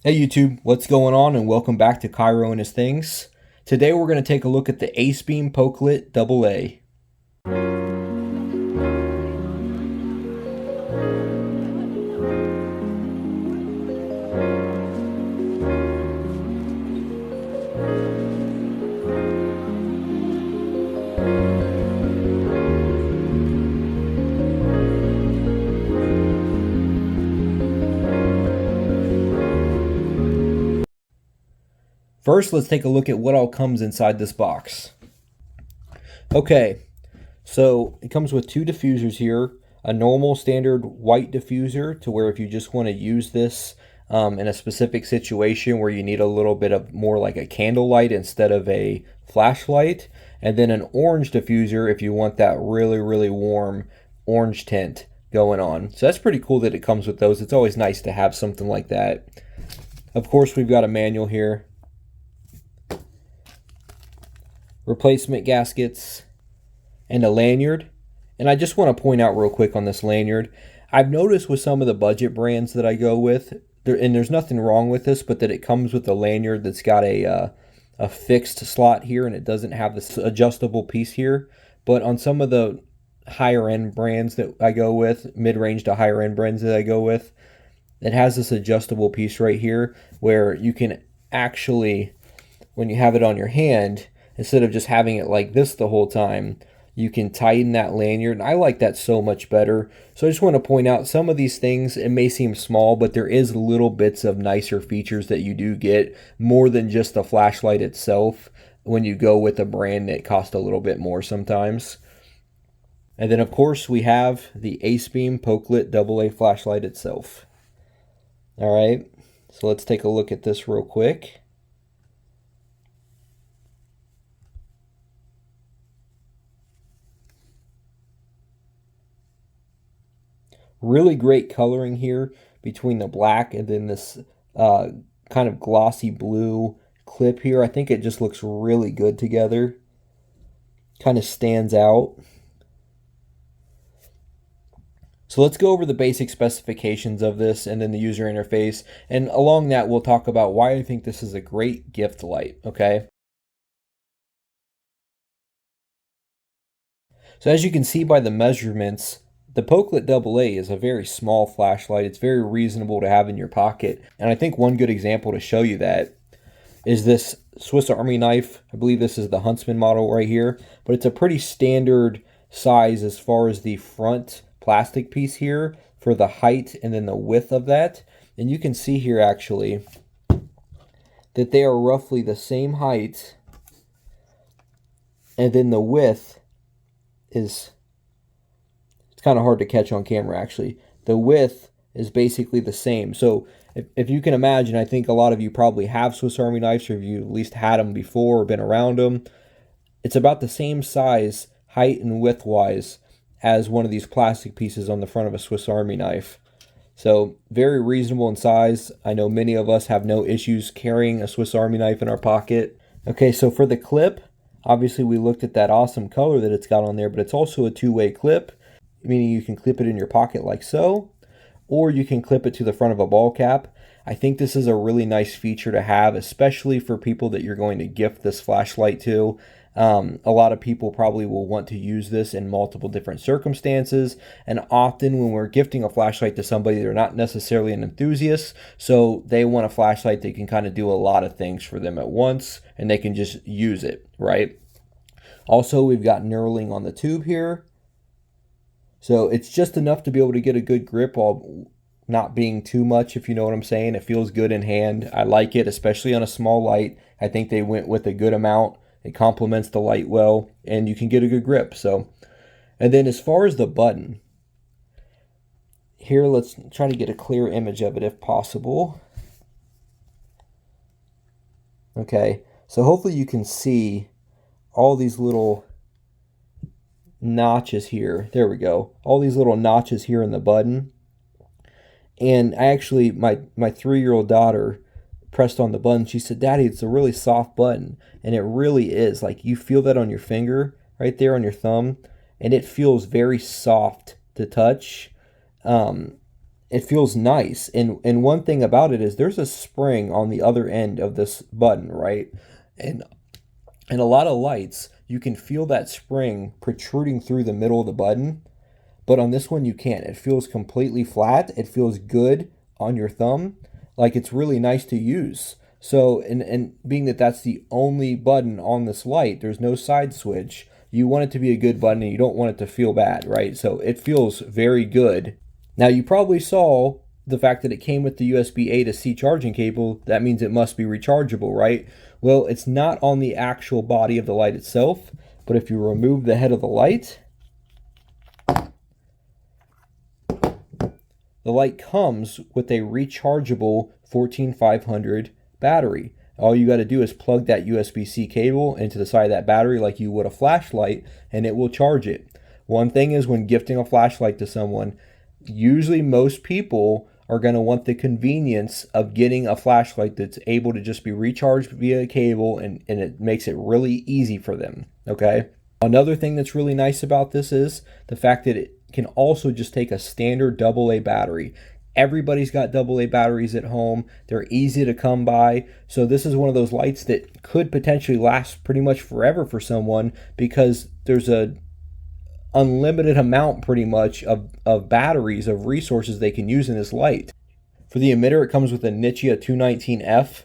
Hey YouTube, what's going on, and welcome back to Cairo and his things. Today we're going to take a look at the Acebeam Pokelit AA. First, let's take a look at what all comes inside this box. Okay, so it comes with two diffusers here, a normal standard white diffuser to where if you just want to use this in a specific situation where you need a little bit of more like a candlelight instead of a flashlight, and then an orange diffuser if you want that really warm orange tint going on. So that's pretty cool that it comes with those. It's always nice to have something like that. Of course, we've got a manual here, replacement gaskets, and a lanyard. And I just want to point out real quick on this lanyard, I've noticed with some of the budget brands that I go with, and there's nothing wrong with this, but that it comes with a lanyard that's got a fixed slot here, and it doesn't have this adjustable piece here. But on some of the higher end brands that I go with, mid-range to higher end brands that I go with, it has this adjustable piece right here where you can actually, when you have it on your hand, instead of just having it like this the whole time, you can tighten that lanyard, and I like that so much better. So I just want to point out some of these things, it may seem small, but there is little bits of nicer features that you do get more than just the flashlight itself when you go with a brand that costs a little bit more sometimes. And then of course we have the Acebeam Pokelit AA flashlight itself. All right, so let's take a look at this real quick. Really great coloring here between the black and then this kind of glossy blue clip here. I think it just looks really good together. Kind of stands out. So let's go over the basic specifications of this and then the user interface. And along that, we'll talk about why I think this is a great gift light, okay? So as you can see by the measurements, the Pokelit AA is a very small flashlight. It's very reasonable to have in your pocket. And I think one good example to show you that is this Swiss Army knife. I believe this is the Huntsman model right here, but it's a pretty standard size as far as the front plastic piece here for the height and then the width of that. And you can see here actually that they are roughly the same height, and then the width is, it's kind of hard to catch on camera actually. The width is basically the same. So if you can imagine, I think a lot of you probably have Swiss Army knives, or if you at least had them before or been around them. It's about the same size, height and width wise, as one of these plastic pieces on the front of a Swiss Army knife. So very reasonable in size. I know many of us have no issues carrying a Swiss Army knife in our pocket. Okay, so for the clip, obviously we looked at that awesome color that it's got on there, but it's also a two-way clip, meaning you can clip it in your pocket like so, or you can clip it to the front of a ball cap. I think this is a really nice feature to have, especially for people that you're going to gift this flashlight to. A lot of people probably will want to use this in multiple different circumstances, and often when we're gifting a flashlight to somebody, they're not necessarily an enthusiast, so they want a flashlight that can kind of do a lot of things for them at once, and they can just use it, right? Also, we've got knurling on the tube here, so it's just enough to be able to get a good grip while not being too much, if you know what I'm saying. It feels good in hand. I like it, especially on a small light. I think they went with a good amount. It complements the light well, and you can get a good grip. So, and then as far as the button, here let's try to get a clear image of it if possible. Okay, so hopefully you can see all these little notches here. There we go. All these little notches here in the button. And I actually, my 3-year-old daughter pressed on the button. She said, "Daddy, it's a really soft button." And it really is. Like, you feel that on your finger right there on your thumb, and it feels very soft to touch. it feels nice. And one thing about it is there's a spring on the other end of this button, right? And in a lot of lights, you can feel that spring protruding through the middle of the button, but on this one you can't. It feels completely flat. It feels good on your thumb. Like, it's really nice to use. So, and being that that's the only button on this light, there's no side switch. You want it to be a good button and you don't want it to feel bad, right? So it feels very good. Now, you probably saw the fact that it came with the USB-A to C charging cable. That means it must be rechargeable, right? Well, it's not on the actual body of the light itself, but if you remove the head of the light comes with a rechargeable 14500 battery. All you got to do is plug that USB-C cable into the side of that battery like you would a flashlight, and it will charge it. One thing is, when gifting a flashlight to someone, usually most people are going to want the convenience of getting a flashlight that's able to just be recharged via a cable, and it makes it really easy for them, okay? Another thing that's really nice about this is the fact that it can also just take a standard AA battery. Everybody's got AA batteries at home. They're easy to come by. So this is one of those lights that could potentially last pretty much forever for someone, because there's a unlimited amount pretty much of batteries, of resources they can use in this light. For the emitter, it comes with a Nichia 219F,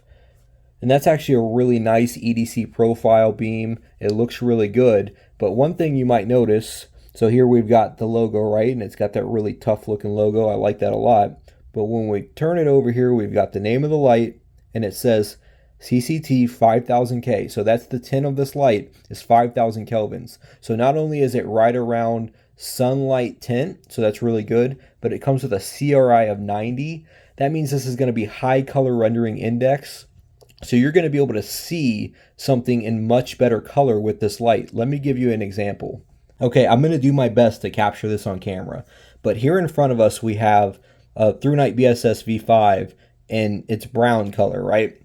and that's actually a really nice EDC profile beam. It looks really good. But one thing you might notice, so here we've got the logo, right? And it's got that really tough looking logo. I like that a lot. But when we turn it over here, we've got the name of the light, and it says CCT 5000K. So that's the tin of this light is 5000 kelvins. So not only is it right around sunlight tint, so that's really good, but it comes with a CRI of 90. That means this is going to be high color rendering index. So you're going to be able to see something in much better color with this light. Let me give you an example. Okay, I'm going to do my best to capture this on camera. But here in front of us, we have a ThruNite BSS V5, and it's brown color, right?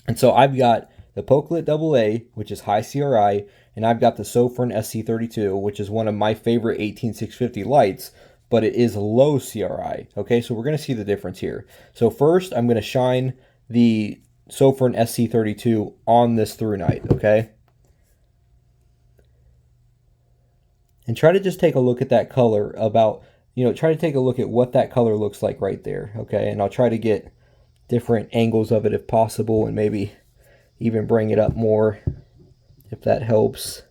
And so I've got the Pokelit AA, which is high CRI, and I've got the Sofern SC32, which is one of my favorite 18650 lights, but it is low CRI. Okay, so we're going to see the difference here. So first, I'm going to shine the Sofern SC32 on this ThruNite, okay? And try to just take a look at that color try to take a look at what that color looks like right there, okay? And I'll try to get different angles of it if possible, and maybe even bring it up more if that helps.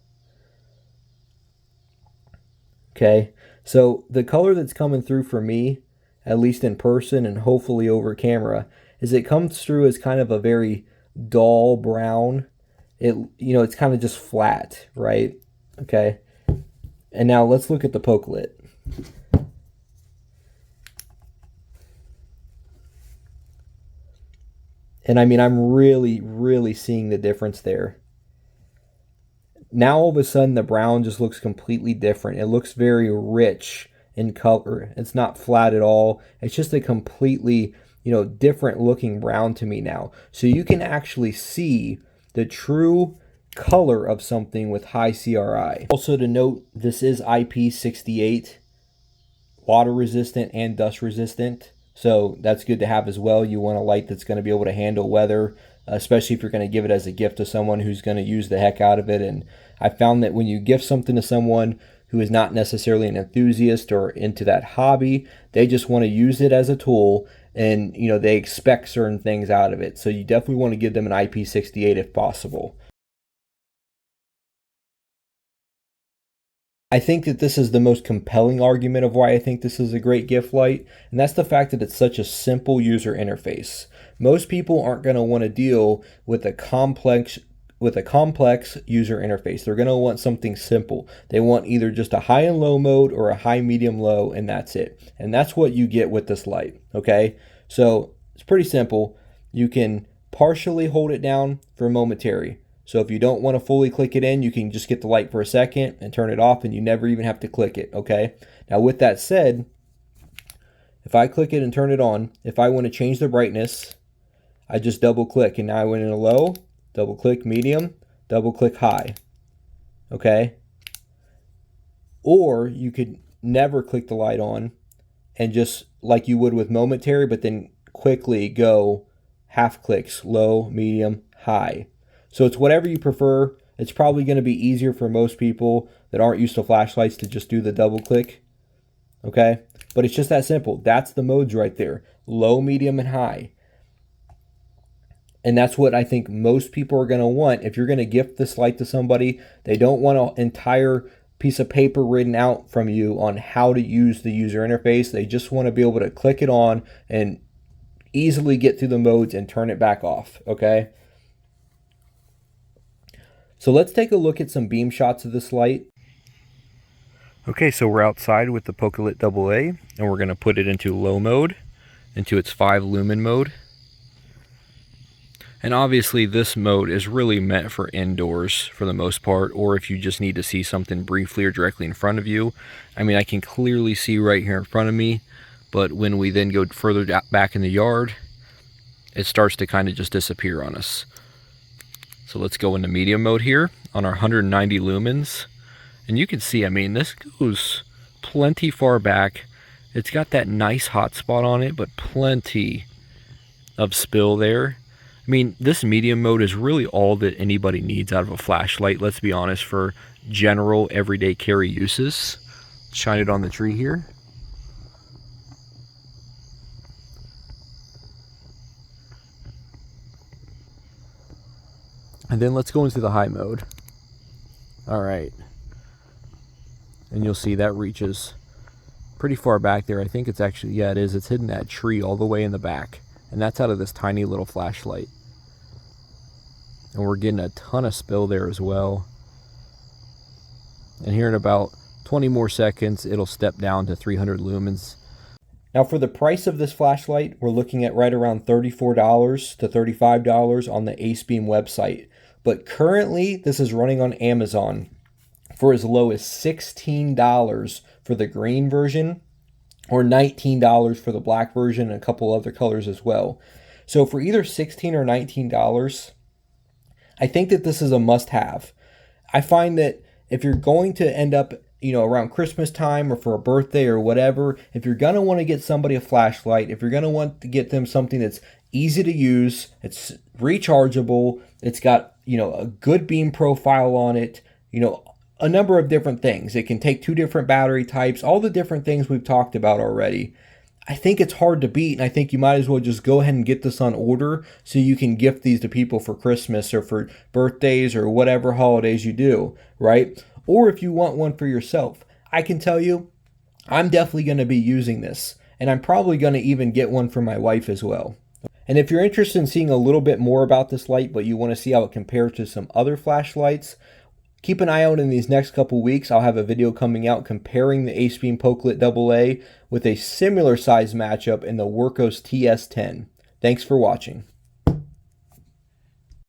Okay, so the color that's coming through for me, at least in person and hopefully over camera, is it comes through as kind of a very dull brown. It's kind of just flat, right? Okay. And now let's look at the Pokelit. And I mean, I'm really, really seeing the difference there. Now all of a sudden the brown just looks completely different. It looks very rich in color. It's not flat at all. It's just a completely, different looking brown to me now. So you can actually see the true color of something with high CRI. Also to note, this is IP68, water resistant and dust resistant. So that's good to have as well. You want a light that's going to be able to handle weather, especially if you're going to give it as a gift to someone who's going to use the heck out of it. And I found that when you gift something to someone who is not necessarily an enthusiast or into that hobby, they just want to use it as a tool, and they expect certain things out of it. So you definitely want to give them an IP68 if possible. I think that this is the most compelling argument of why I think this is a great gift light, and that's the fact that it's such a simple user interface. Most people aren't going to want to deal with a complex user interface. They're going to want something simple. They want either just a high and low mode or a high, medium, low, and that's it. And that's what you get with this light, okay? So it's pretty simple. You can partially hold it down for momentary. So if you don't want to fully click it in, you can just get the light for a second and turn it off, and you never even have to click it, okay? Now with that said, if I click it and turn it on, if I want to change the brightness, I just double click, and now I went in a low, double click medium, double click high, okay? Or you could never click the light on and just like you would with momentary, but then quickly go half clicks, low, medium, high. So it's whatever you prefer. It's probably going to be easier for most people that aren't used to flashlights to just do the double click. Okay? But it's just that simple. That's the modes right there. Low, medium, and high. And that's what I think most people are going to want. If you're going to gift this light to somebody, they don't want an entire piece of paper written out from you on how to use the user interface. They just want to be able to click it on and easily get through the modes and turn it back off, okay? So let's take a look at some beam shots of this light. Okay, so we're outside with the Pokelit AA, and we're going to put it into low mode, into its 5 lumen mode. And obviously this mode is really meant for indoors for the most part, or if you just need to see something briefly or directly in front of you. I mean, I can clearly see right here in front of me, but when we then go further back in the yard, it starts to kind of just disappear on us. So let's go into medium mode here on our 190 lumens. And you can see, I mean, this goes plenty far back. It's got that nice hot spot on it, but plenty of spill there. I mean, this medium mode is really all that anybody needs out of a flashlight, let's be honest, for general everyday carry uses. Shine it on the tree here. And then let's go into the high mode. All right. And you'll see that reaches pretty far back there. I think it's actually, yeah, it is. It's hidden that tree all the way in the back. And that's out of this tiny little flashlight. And we're getting a ton of spill there as well. And here in about 20 more seconds, it'll step down to 300 lumens. Now for the price of this flashlight, we're looking at right around $34 to $35 on the Acebeam website. But currently, this is running on Amazon for as low as $16 for the green version, or $19 for the black version, and a couple other colors as well. So for either $16 or $19, I think that this is a must-have. I find that if you're going to end up, around Christmas time or for a birthday or whatever, if you're going to want to get somebody a flashlight, if you're going to want to get them something that's easy to use, it's rechargeable, it's got, a good beam profile on it, a number of different things. It can take 2 different battery types, all the different things we've talked about already. I think it's hard to beat, and I think you might as well just go ahead and get this on order so you can gift these to people for Christmas or for birthdays or whatever holidays you do, right? Or if you want one for yourself. I can tell you, I'm definitely going to be using this, and I'm probably going to even get one for my wife as well. And if you're interested in seeing a little bit more about this light, but you want to see how it compares to some other flashlights, keep an eye out in these next couple weeks. I'll have a video coming out comparing the Acebeam Pokelit AA with a similar size matchup in the Workos TS10. Thanks for watching.